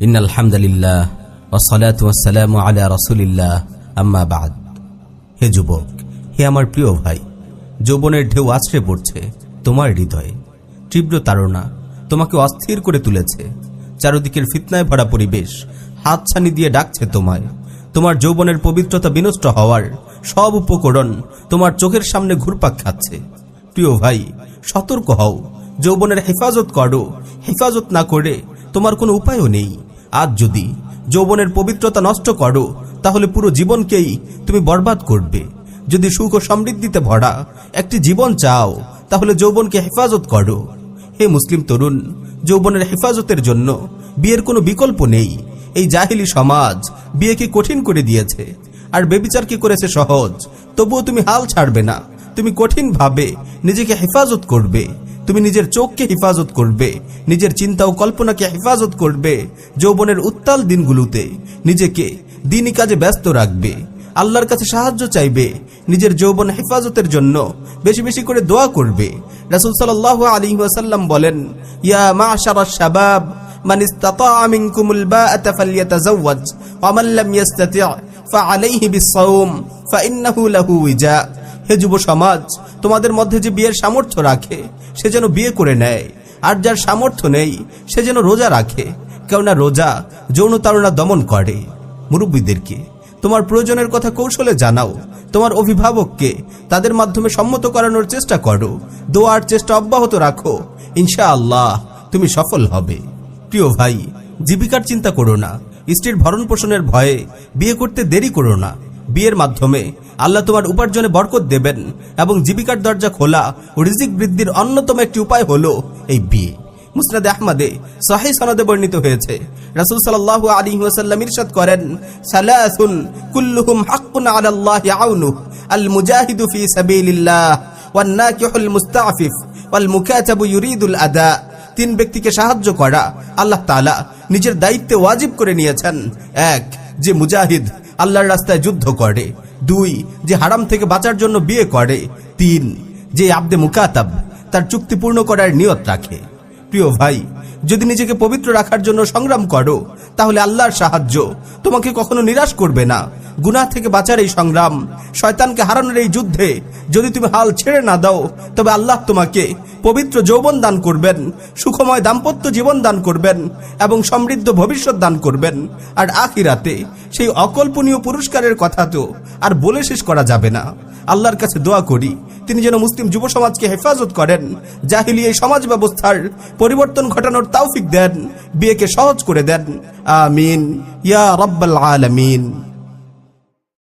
ইন্নাল হামদুলিল্লাহ ওয়াসসালাতু ওয়াসসালামু আলা রাসূলিল্লাহ আম্মা বাদ। হে যুবক, হে আমার প্রিয় ভাই, যৌবনের ঢেউ আছড়ে পড়ছে তোমার হৃদয়ে। তীব্র তাড়না তোমাকে অস্থির করে তুলেছে। চারদিকের ফিতনায় ভরা পরিবেশ হাতছানি দিয়ে ডাকছে তোমায়। তোমার যৌবনের পবিত্রতা বিনষ্ট হওয়ার সব উপকরণ তোমার চোখের সামনে ঘুরপাক খাচ্ছে। প্রিয় ভাই, সতর্ক হও, যৌবনের হেফাজত করো। হেফাজত না করে তোমার কোনো উপায়ও নেই। আজ যদি যৌবনের পবিত্রতা নষ্ট করো, তাহলে পুরো জীবনকেই তুমি বরবাদ করবে। যদি সুখ ও সমৃদ্ধিতে ভরা একটি জীবন চাও, তাহলে যৌবনকে হেফাজত করো। হে মুসলিম তরুণ, যৌবনের হেফাজতের জন্য বিয়ের কোনো বিকল্প নেই। এই জাহিলি সমাজ বিয়েকে কঠিন করে দিয়েছে, আর বেবিচারকে করেছে সহজ। তবুও তুমি হাল ছাড়বে না। তুমি কঠিনভাবে নিজেকে হেফাজত করবে। তুমি নিজের চোখকে হেফাজত করবে, নিজের চিন্তা ও কল্পনাকে হেফাজত করবে। যৌবনের উত্তাল দিনগুলোতে নিজেকে দিনী কাজে ব্যস্ত রাখবে, আল্লাহর কাছে সাহায্য চাইবে। নিজের যৌবন হেফাজতের জন্য বেশি বেশি করে দোয়া করবে। রাসূল সাল্লাল্লাহু আলাইহি ওয়াসাল্লাম বলেন, ইয়া মা'শারাশ শাবাব মান ইসতাতা'a মিনকুমুল বা'আতা ফালইয়াতাযাওয়াজ ওয়া মান লাম ইসতাতি' ফা'আলাইহি বিস-সাওম ফাইন্নাহু লাহু উইজা। হে যুব সমাজ, তোমাদের মধ্যে যে বিয়ের সামর্থ্য রাখে সে যেন বিয়ে করে নেয়, আর যার সামর্থ্য নেই সে যেন রোজা রাখে, কেননা রোজা যৌন তাড়না দমন করে। মুরব্বীদেরকে তোমার প্রয়োজনের কথা কৌশলে জানাও। তোমার অভিভাবককে তাদের মাধ্যমে সম্মত করানোর চেষ্টা করো। দোয়ার চেষ্টা অব্যাহত রাখো, ইনশাআল্লাহ তুমি সফল হবে। প্রিয় ভাই, জীবিকার চিন্তা করো না। স্ত্রীর ভরণ পোষণের ভয়ে বিয়ে করতে দেরি করো না। বিয়ের মাধ্যমে আল্লাহ তোমার উপার্জনে বরকত দেবেন, এবং জীবিকার দরজা খোলা ও রিজিক বৃদ্ধির অন্যতম একটি উপায় হলো এই বিয়ে। মুসনাদে আহমদে সহিহ সনদে বর্ণিত হয়েছে, রাসূল সাল্লাল্লাহু আলাইহি ওয়াসাল্লাম ইরশাদ করেন, সালাসুন কুল্লুহুম হাক্কুন আলাল্লাহি আউনুহু আল মুজাহিদু ফি সাবিলিল্লাহ ওয়ান নাকিহুল মুস্তাআফিফ ওয়াল মুকাতাবু ইউরিদুল আদা। তিন ব্যক্তিকে সাহায্য করা আল্লাহ তাআলা নিজের দায়িত্বে ওয়াজিব করে নিয়েছেন। এক, যে মুজাহিদ আল্লাহর রাস্তায় যুদ্ধ করে। দুই, যে হারাম থেকে বাঁচার জন্য বিয়ে করে। তিন, যে আবদে মুকাতাব তার চুক্তি পূর্ণ করার নিয়ত রাখে। প্রিয় ভাই, যদি নিজেকে পবিত্র রাখার জন্য সংগ্রাম করো, তাহলে আল্লাহর সাহায্য তোমাকে কখনো নিরাশ করবে না। গুনাহ থেকে বাঁচার এই সংগ্রাম, শয়তানকে হারানোর এই যুদ্ধে যদি তুমি হাল ছেড়ে না দাও, তবে আল্লাহ তোমাকে পবিত্র যৌবন দান করবেন, সুখময় দাম্পত্য জীবন দান করবেন, এবং সমৃদ্ধ ভবিষ্যৎ দান করবেন। আর আখিরাতে সেই অকল্পনীয় পুরস্কারের কথা তো আর বলে শেষ করা যাবে না। আল্লাহর কাছে দোয়া করি, তিনি যেন মুসলিম যুব সমাজকে হেফাজত করেন, জাহিলি এই সমাজ ব্যবস্থার পরিবর্তন ঘটানোর তৌফিক দেন, বিয়েকে সহজ করে দেন। আমিন ইয়া রাব্বাল আলামিন।